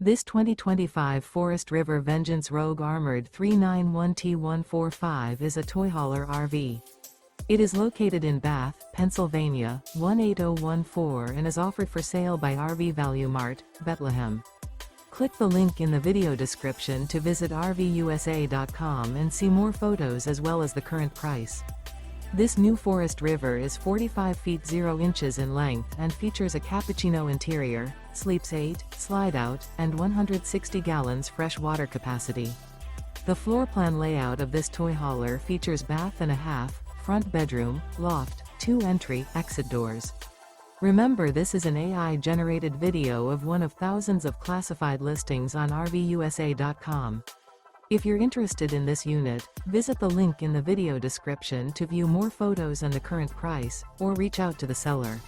This 2025 Forest River Vengeance Rogue Armored 391T145 is a toy hauler RV. It is located in Bath, Pennsylvania, 18014 and is offered for sale by RV Value Mart, Behtlehem. Click the link in the video description to visit RVUSA.com and see more photos as well as the current price. This new Forest River is 45 feet 0 inches in length and features a Cappucino interior, sleeps 8, Slideout, and 160 gallons fresh water capacity. The floor plan layout of this toy hauler features bath and a half, front bedroom, loft, 2 entry/exit doors. Remember, this is an AI-generated video of one of thousands of classified listings on RVUSA.com. If you're interested in this unit, visit the link in the video description to view more photos and the current price, or reach out to the seller.